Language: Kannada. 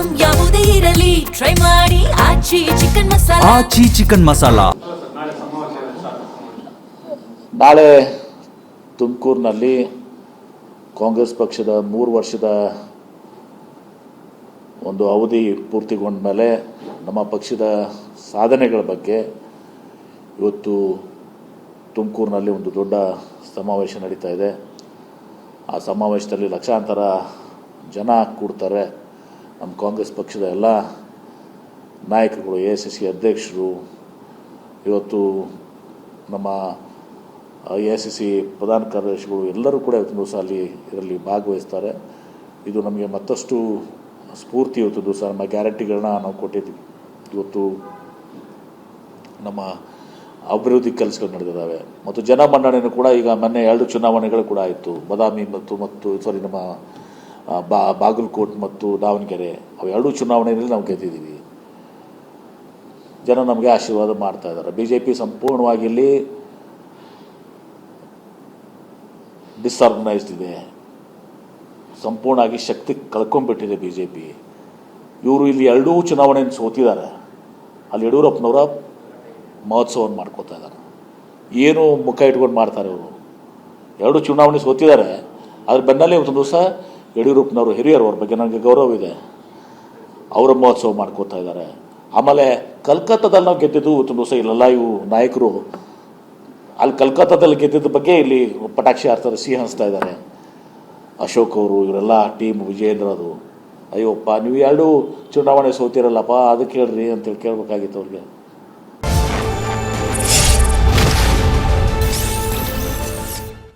ಐಟಂ ಯಾವುದೇ ಇರಲಿ ಟ್ರೈ ಮಾಡಿ ಆಚಿ ಚಿಕನ್ ಮಸಾಲಾ. ಆಚಿ ಚಿಕನ್ ಮಸಾಲಾ. ನಾಳೆ ತುಮಕೂರಿನಲ್ಲಿ ಕಾಂಗ್ರೆಸ್ ಪಕ್ಷದ 3 ವರ್ಷದ ಒಂದು ಅವಧಿ ಪೂರ್ತಿಗೊಂಡ ಮೇಲೆ ನಮ್ಮ ಪಕ್ಷದ ಸಾಧನೆಗಳ ಬಗ್ಗೆ ಇವತ್ತು ತುಮಕೂರಿನಲ್ಲಿ ಒಂದು ದೊಡ್ಡ ಸಮಾವೇಶ ನಡೀತಾ ಇದೆ. ಆ ಸಮಾವೇಶದಲ್ಲಿ ಲಕ್ಷಾಂತರ ಜನ ಕೂಡ್ತಾರೆ. ನಮ್ಮ ಕಾಂಗ್ರೆಸ್ ಪಕ್ಷದ ಎಲ್ಲ ನಾಯಕರುಗಳು, AICC ಅಧ್ಯಕ್ಷರು, ಇವತ್ತು ನಮ್ಮ AICC ಪ್ರಧಾನ ಕಾರ್ಯದರ್ಶಿಗಳು ಎಲ್ಲರೂ ಕೂಡ ಇವತ್ತು ದಿವಸ ಇದರಲ್ಲಿ ಭಾಗವಹಿಸ್ತಾರೆ. ಇದು ನಮಗೆ ಮತ್ತಷ್ಟು ಸ್ಫೂರ್ತಿ. ಇವತ್ತು ದಿವಸ ನಮ್ಮ ಗ್ಯಾರಂಟಿಗಳನ್ನ ನಾವು ಕೊಟ್ಟಿದ್ವಿ. ಇವತ್ತು ನಮ್ಮ ಅಭಿವೃದ್ಧಿ ಕೆಲಸಗಳು ನಡೆದಿದ್ದಾವೆ ಮತ್ತು ಜನಮನ್ನಣೆಯೂ ಕೂಡ ಈಗ ಮೊನ್ನೆ 2 ಚುನಾವಣೆಗಳು ಕೂಡ ಆಯಿತು. ಬಾದಾಮಿ ಮತ್ತು ನಮ್ಮ ಬಾಗಲಕೋಟೆ ಮತ್ತು ದಾವಣಗೆರೆ, ಅವು 2 ಚುನಾವಣೆಯಲ್ಲಿ ನಾವು ಗೆದ್ದಿದ್ದೀವಿ. ಜನ ನಮಗೆ ಆಶೀರ್ವಾದ ಮಾಡ್ತಾ ಇದ್ದಾರೆ. BJP ಸಂಪೂರ್ಣವಾಗಿ ಇಲ್ಲಿ ಡಿಸ್ಆರ್ಗನೈಸ್ಡ್ ಇದೆ, ಸಂಪೂರ್ಣವಾಗಿ ಶಕ್ತಿ ಕಳ್ಕೊಂಡ್ಬಿಟ್ಟಿದೆ BJP. ಇವರು ಇಲ್ಲಿ 2 ಚುನಾವಣೆಯನ್ನು ಸೋತಿದ್ದಾರೆ. ಅಲ್ಲಿ ಯಡಿಯೂರಪ್ಪನವರ ಮಹೋತ್ಸವವನ್ನು ಮಾಡ್ಕೋತಾ ಇದ್ದಾರೆ. ಏನು ಮುಖ ಇಟ್ಕೊಂಡು ಮಾಡ್ತಾರೆ ಇವರು? 2 ಚುನಾವಣೆ ಸೋತಿದ್ದಾರೆ. ಅದ್ರ ಬೆನ್ನಲ್ಲೇ ಒಂದು ದಿವಸ ಯಡಿಯೂರಪ್ಪನವರು ಹಿರಿಯರು, ಅವ್ರ ಬಗ್ಗೆ ನನಗೆ ಗೌರವ ಇದೆ, ಅವರ ಮಹೋತ್ಸವ ಮಾಡ್ಕೋತಾ ಇದ್ದಾರೆ. ಆಮೇಲೆ ಕಲ್ಕತ್ತಾದಲ್ಲಿ ನಾವು ಗೆದ್ದಿದ್ದು ಒಂದು ದಿವಸ ಇಲ್ಲೆಲ್ಲ ಇವು ನಾಯಕರು ಅಲ್ಲಿ ಕಲ್ಕತ್ತಾದಲ್ಲಿ ಗೆದ್ದಿದ್ದ ಬಗ್ಗೆ ಇಲ್ಲಿ ಪಟಾಕ್ಷಿ ಹಾರ್ತಾರೆ, ಸಿಹಿ ಹಂಚ್ತಾ ಇದ್ದಾರೆ. ಅಶೋಕ್ ಅವರು, ಇವರೆಲ್ಲ ಟೀಮ್, ವಿಜಯೇಂದ್ರದು. ಅಯ್ಯೋಪ್ಪ, ನೀವು 2 ಚುನಾವಣೆ ಸೋತಿರಲ್ಲಪ್ಪ, ಅದಕ್ಕೆ ಹೇಳ್ರಿ ಅಂತೇಳಿ ಕೇಳಬೇಕಾಗಿತ್ತು ಅವ್ರಿಗೆ.